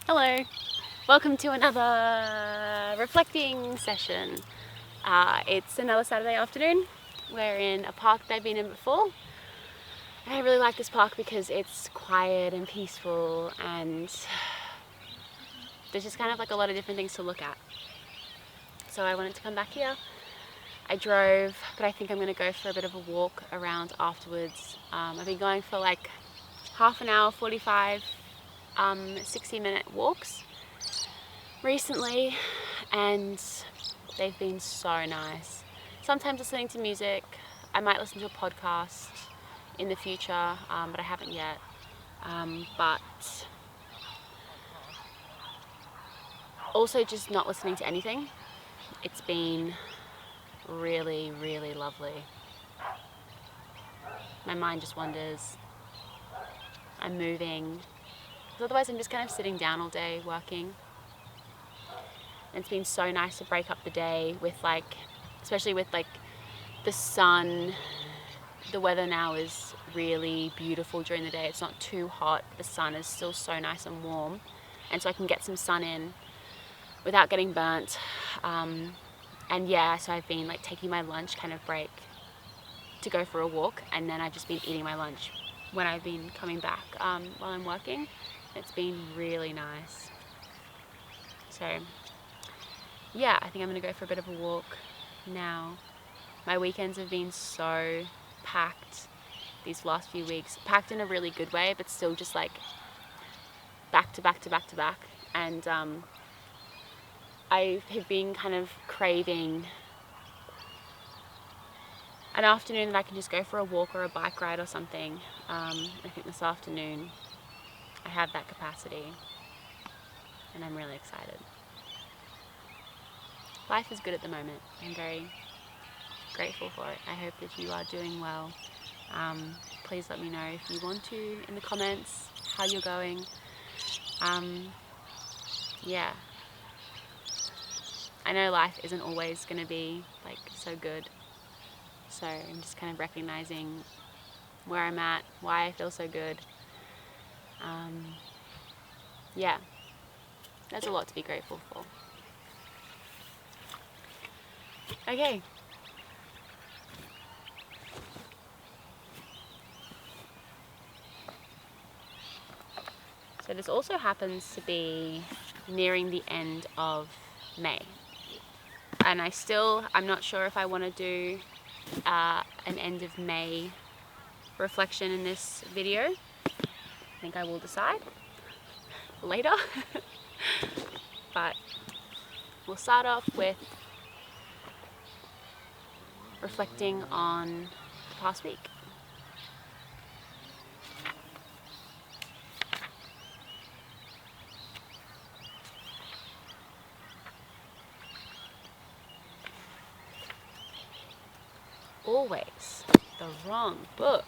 Hello, welcome to another reflecting session. It's another Saturday afternoon. We're in a park that I've been in before. I really like this park because it's quiet and peaceful, and there's just kind of like a lot of different things to look at. So I wanted to come back here. I drove, but I think I'm going to go for a bit of a walk around afterwards. I've been going for like half an hour, 45, 60-minute walks recently, and they've been so nice. Sometimes listening to music. I might listen to a podcast in the future, but I haven't yet. But also just not listening to anything. It's been really, really lovely. My mind just wanders. I'm moving. Otherwise I'm just kind of sitting down all day working. And it's been so nice to break up the day with especially with the sun. The weather now is really beautiful during the day. It's not too hot. The sun is still so nice and warm. And so I can get some sun in without getting burnt. And yeah, so I've been taking my lunch kind of break to go for a walk, and then I've just been eating my lunch when I've been coming back while I'm working. It's been really nice. So yeah, I think I'm gonna go for a bit of a walk now. My weekends have been so packed these last few weeks. Packed in a really good way, but still just back to back to back to back. And I have been kind of craving an afternoon that I can just go for a walk or a bike ride or something. I think this afternoon I have that capacity, and I'm really excited. Life is good at the moment. I'm very grateful for it. I hope that you are doing well. Please let me know if you want to in the comments how you're going. Yeah. I know life isn't always going to be so good. So I'm just kind of recognizing where I'm at, why I feel so good. Yeah, there's a lot to be grateful for. Okay. So this also happens to be nearing the end of May. And I'm not sure if I want to do an end of May reflection in this video. I think I will decide later. But we'll start off with reflecting on the past week. Always the wrong book.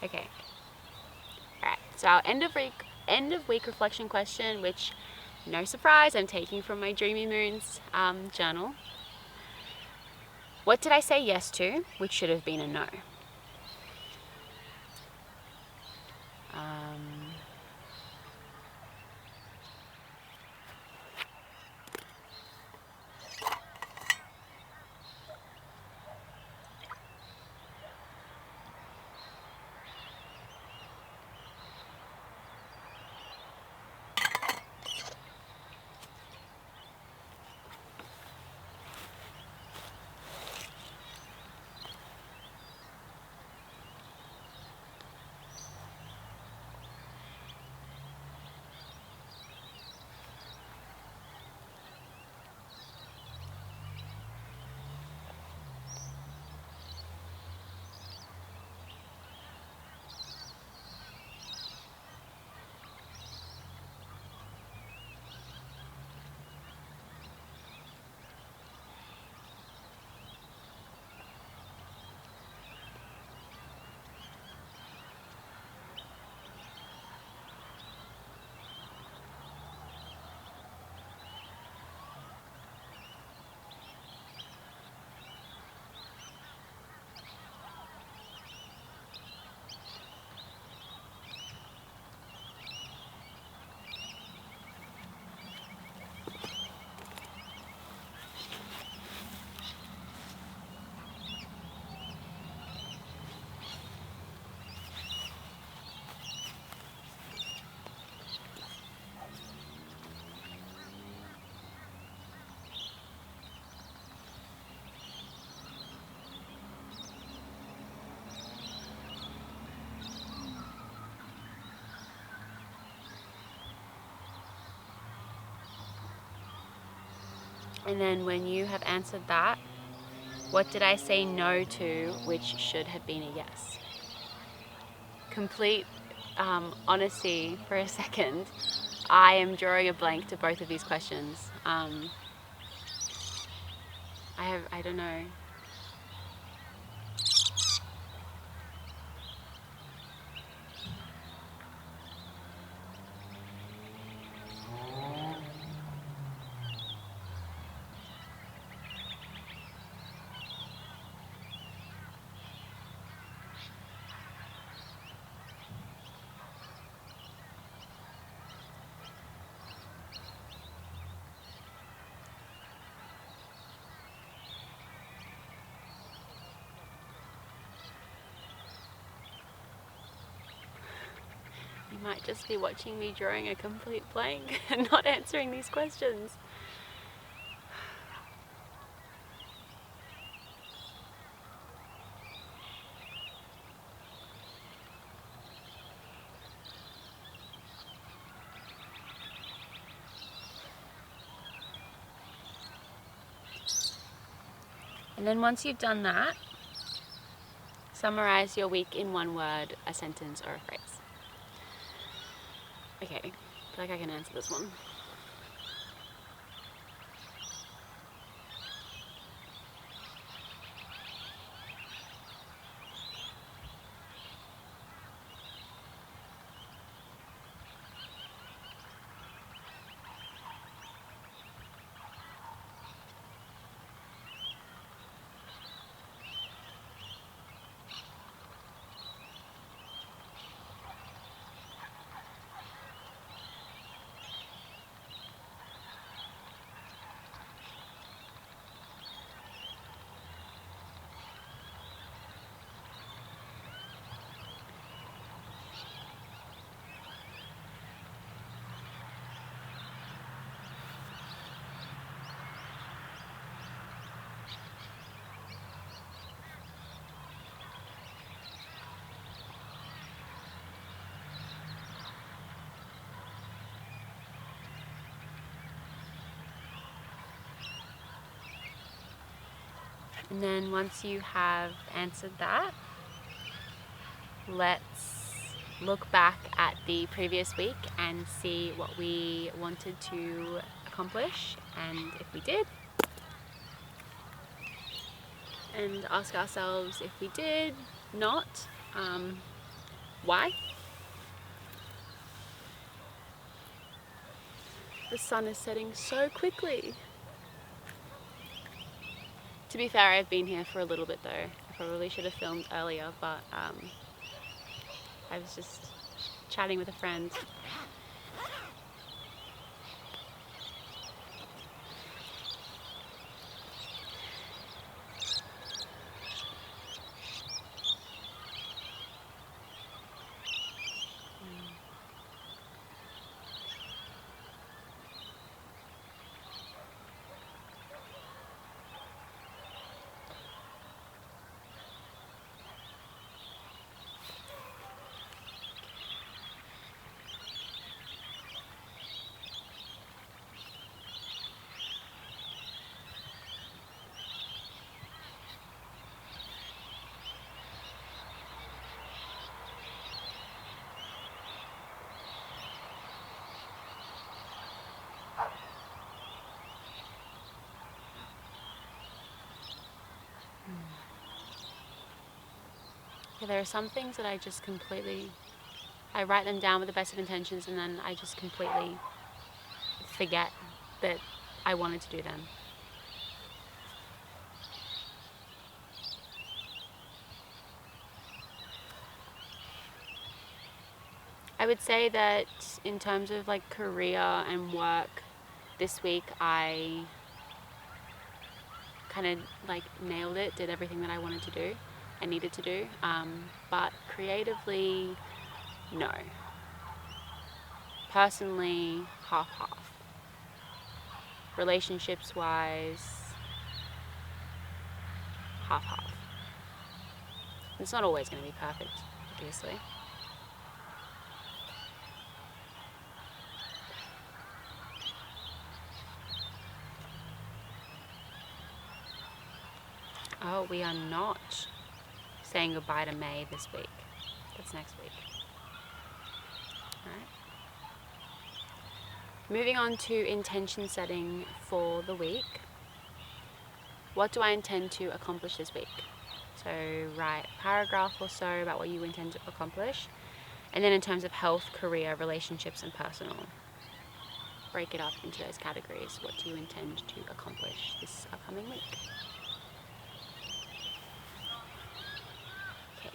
Okay. Alright, so our end of week reflection question, which, no surprise, I'm taking from my Dreamy Moons journal. What did I say yes to, which should have been a no? And then when you have answered that, what did I say no to which should have been a yes? Complete honesty for a second. I am drawing a blank to both of these questions. I don't know. You might just be watching me drawing a complete blank and not answering these questions. And then once you've done that, summarize your week in one word, a sentence, or a phrase. Okay, I feel like I can answer this one. And then once you have answered that, let's look back at the previous week and see what we wanted to accomplish and if we did. And ask ourselves if we did not, why? The sun is setting so quickly. To be fair, I've been here for a little bit though. I probably should have filmed earlier, but I was just chatting with a friend. Yeah, there are some things that I just completely, I write them down with the best of intentions and then I just completely forget that I wanted to do them. I would say that in terms of like career and work, this week I kind of like nailed it, did everything that I wanted to do, I needed to do, but creatively, no. Personally, half-half. Relationships wise, half-half. It's not always going to be perfect, obviously. Oh, we are not saying goodbye to May this week. That's next week. Alright. Moving on to intention setting for the week. What do I intend to accomplish this week? So write a paragraph or so about what you intend to accomplish. And then in terms of health, career, relationships, and personal, break it up into those categories. What do you intend to accomplish this upcoming week? Okay.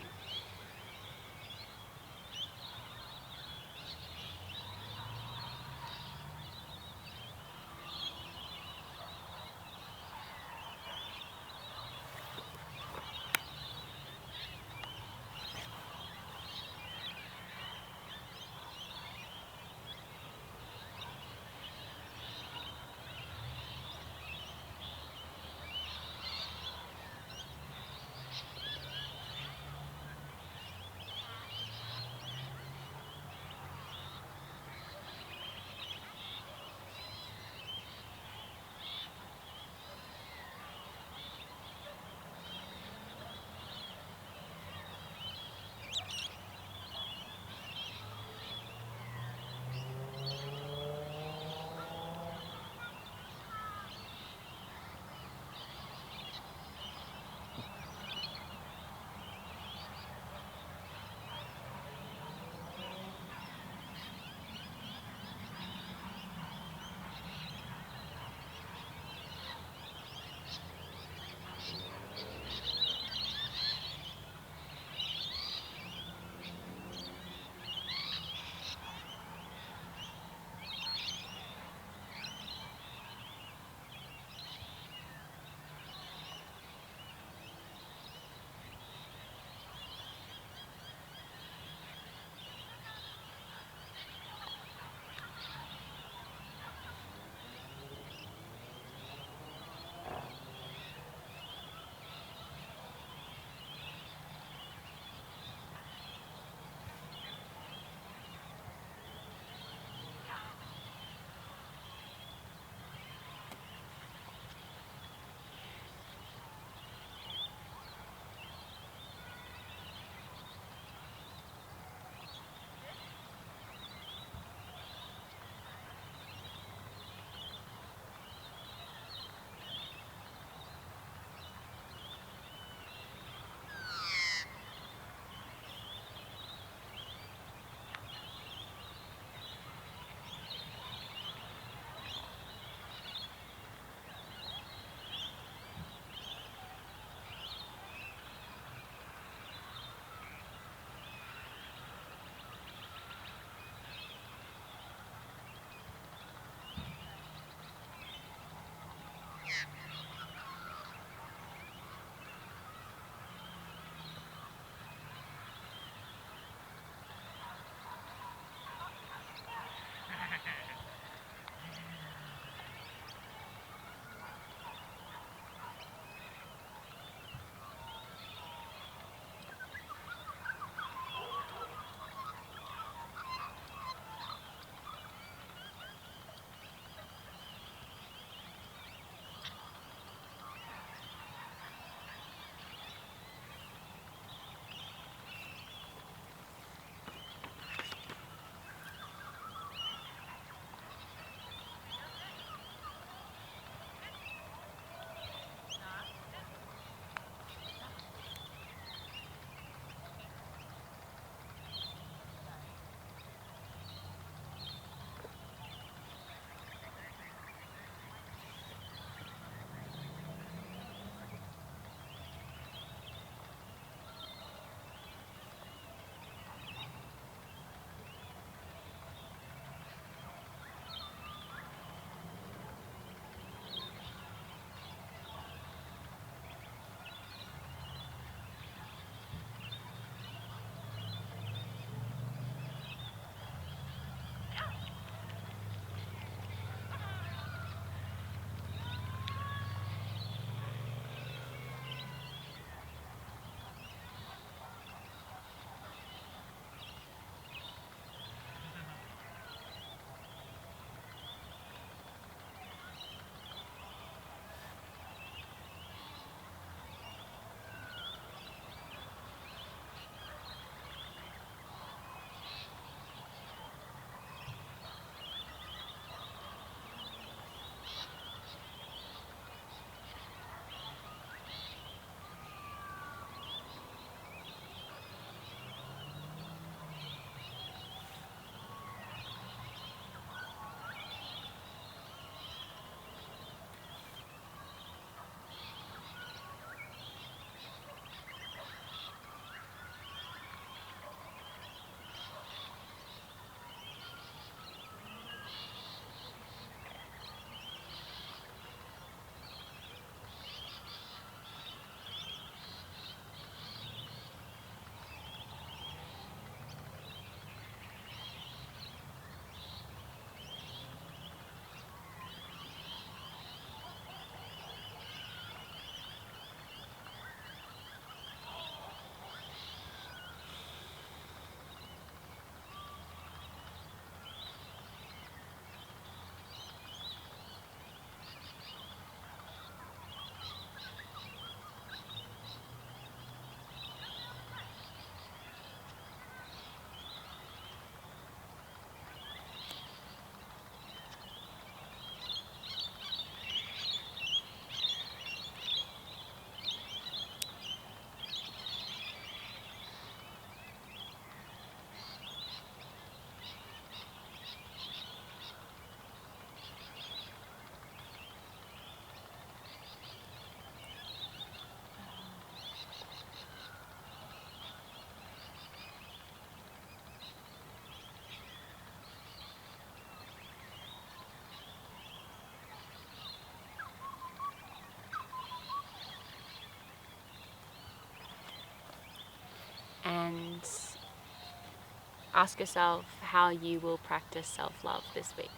ask yourself how you will practice self-love this week.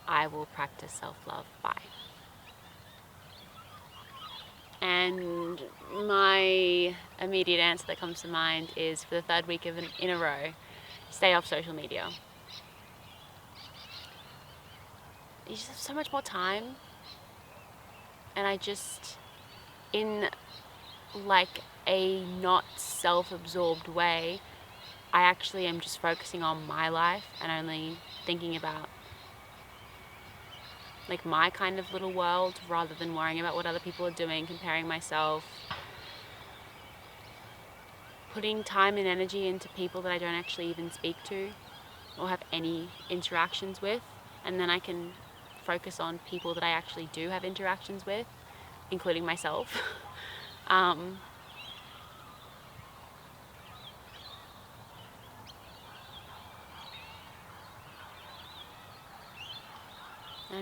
I will practice self-love by. And my immediate answer that comes to mind is, for the third week in a row, stay off social media. You just have so much more time, and I just, in like a not self-absorbed way, I actually am just focusing on my life and only thinking about like my kind of little world, rather than worrying about what other people are doing, comparing myself, putting time and energy into people that I don't actually even speak to or have any interactions with. And then I can focus on people that I actually do have interactions with, including myself. I'm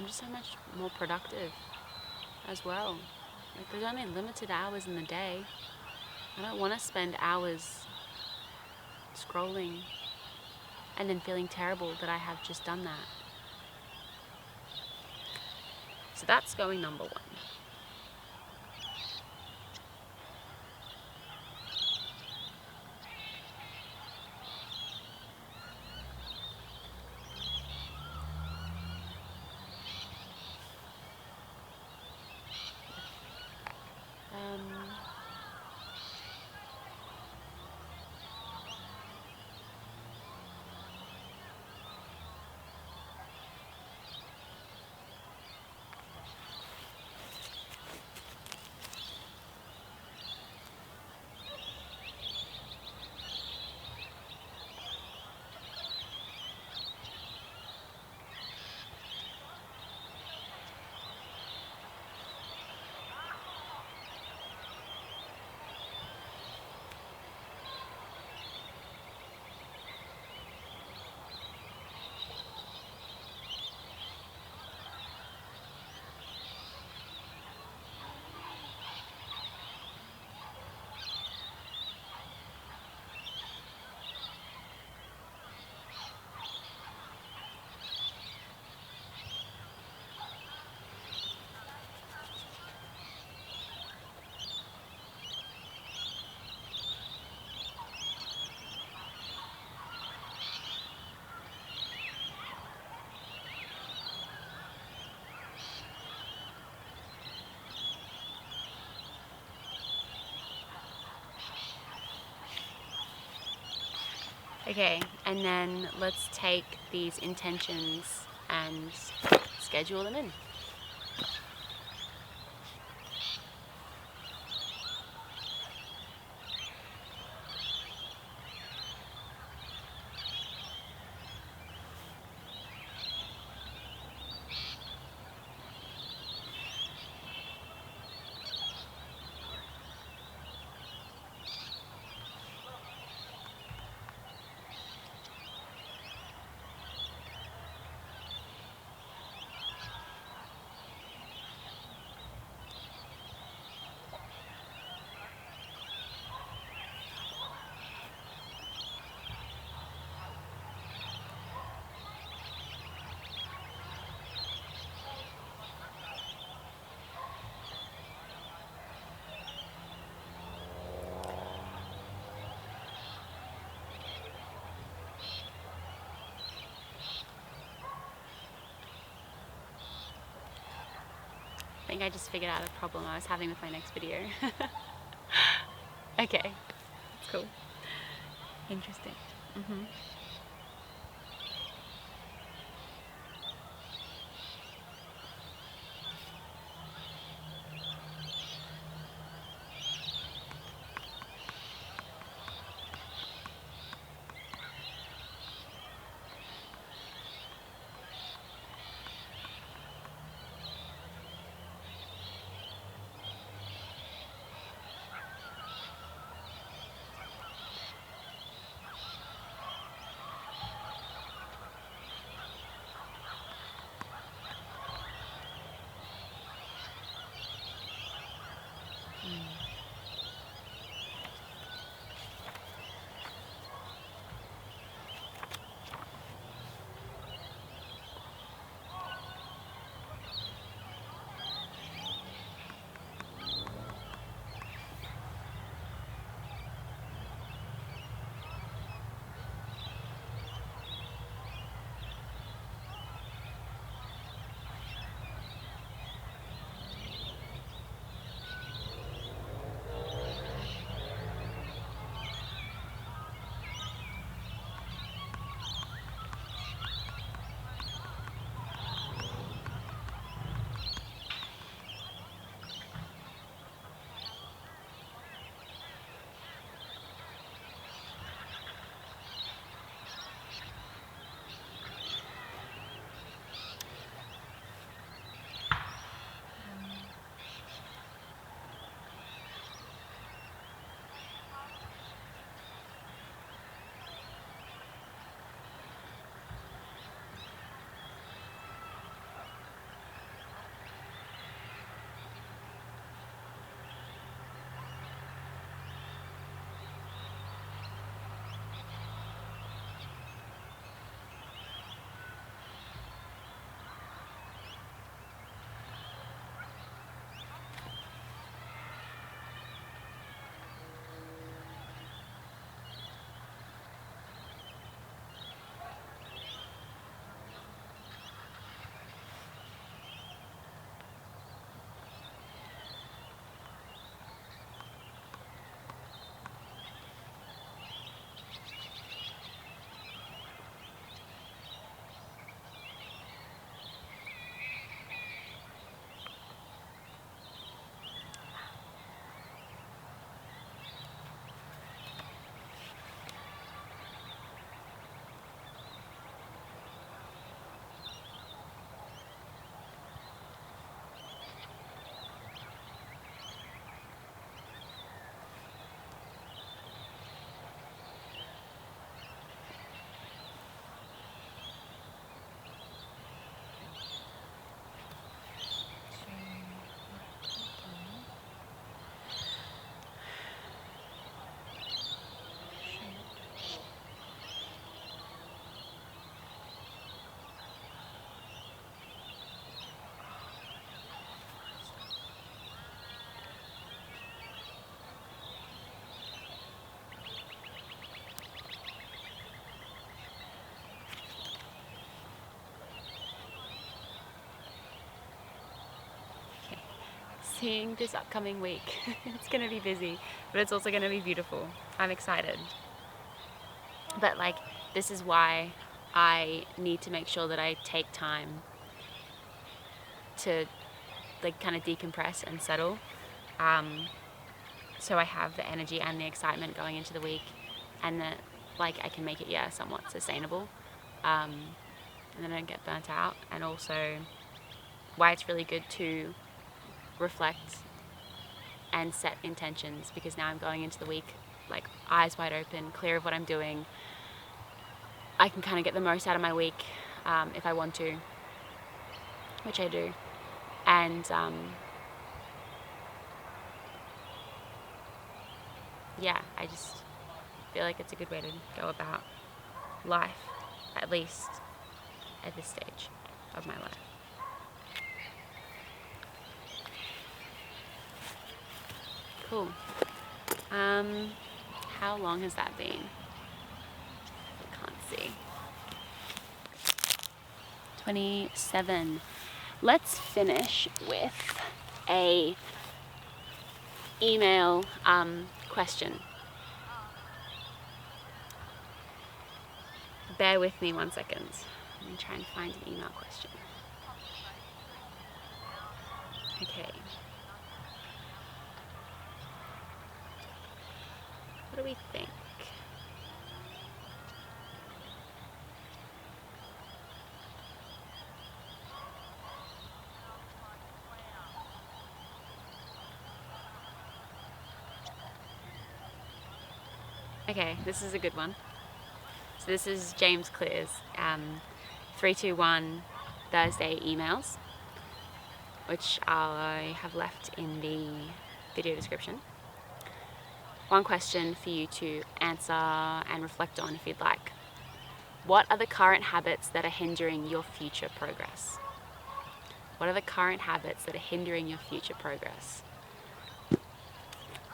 just so much more productive as well. Like, there's only limited hours in the day. I don't want to spend hours scrolling and then feeling terrible that I have just done that. So that's going number 1. Okay, and then let's take these intentions and schedule them in. I think I just figured out a problem I was having with my next video. Okay, that's cool. Interesting. seeing this upcoming week. It's going to be busy, but it's also going to be beautiful. I'm excited. But like, this is why I need to make sure that I take time to like kind of decompress and settle. So I have the energy and the excitement going into the week, and that like I can make it somewhat sustainable, and then I don't get burnt out. And also why it's really good to reflect and set intentions, because now I'm going into the week like eyes wide open, clear of what I'm doing. I can kind of get the most out of my week if I want to, which I do. And I just feel like it's a good way to go about life, at least at this stage of my life. Cool. How long has that been? I can't see. 27. Let's finish with a email question. Bear with me 1 second. Let me try and find an email question. Okay. What do we think? Okay, this is a good one. So this is James Clear's 321 Thursday emails, which I have left in the video description. One question for you to answer and reflect on if you'd like. What are the current habits that are hindering your future progress? What are the current habits that are hindering your future progress?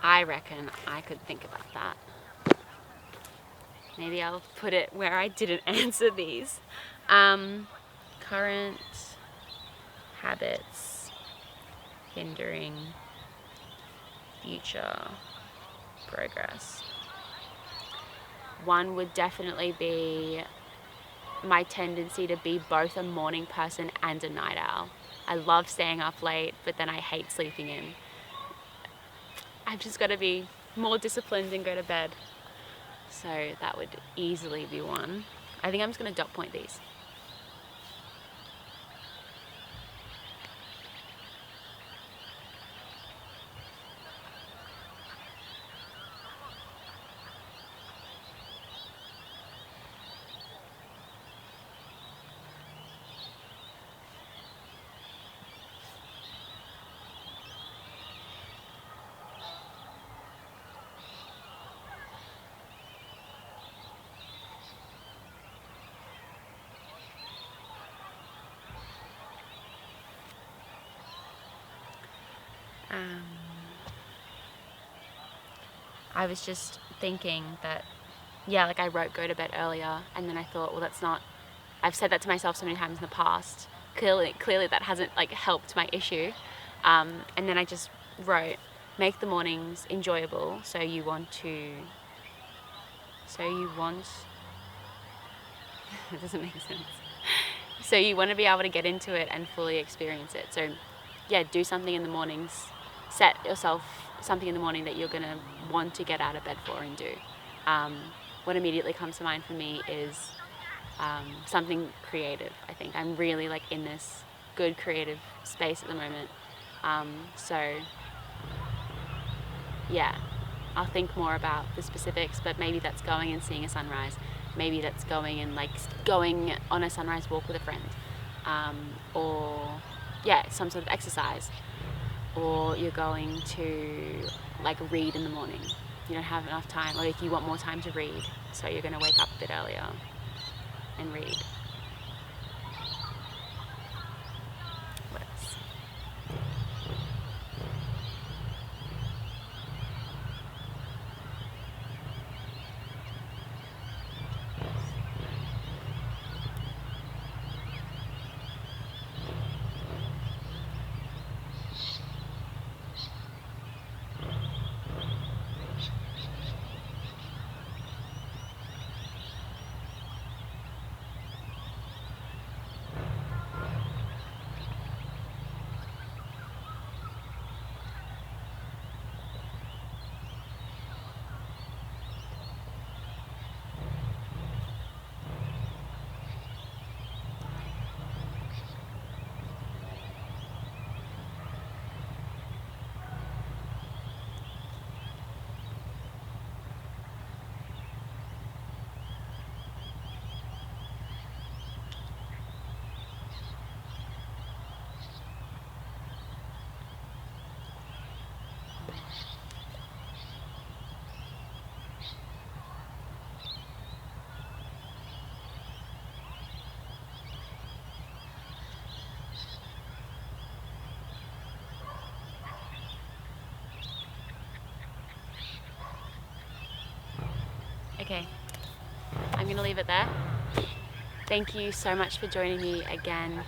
I reckon I could think about that. Maybe I'll put it where I didn't answer these. Current habits hindering future progress. One would definitely be my tendency to be both a morning person and a night owl. I love staying up late, but then I hate sleeping in. I've just got to be more disciplined and go to bed. So that would easily be one. I think I'm just going to dot point these. I was just thinking that, like I wrote go to bed earlier, and then I thought, well, that's not, I've said that to myself so many times in the past. Clearly that hasn't like helped my issue. And then I just wrote, make the mornings enjoyable. So you want, it doesn't make sense. So you want to be able to get into it and fully experience it. So do something in the mornings. Set yourself something in the morning that you're going to want to get out of bed for and do. What immediately comes to mind for me is something creative. I think I'm really like in this good creative space at the moment. I'll think more about the specifics, but maybe that's going and seeing a sunrise. Maybe that's going and like going on a sunrise walk with a friend, or some sort of exercise. Or you're going to like read in the morning. You don't have enough time, or if you want more time to read, so you're going to wake up a bit earlier and read. What else? Okay, I'm gonna leave it there. Thank you so much for joining me again.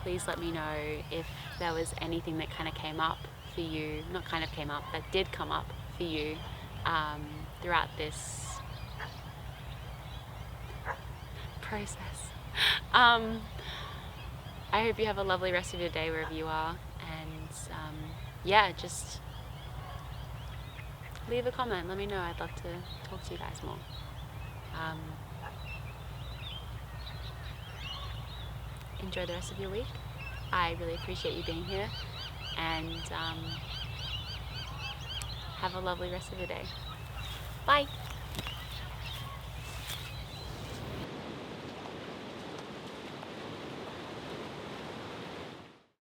Please let me know if there was anything that kind of came up for you, not kind of came up, that did come up for you throughout this process. I hope you have a lovely rest of your day wherever you are, and yeah, just leave a comment, let me know. I'd love to talk to you guys more. Enjoy the rest of your week. I really appreciate you being here, and have a lovely rest of your day. Bye.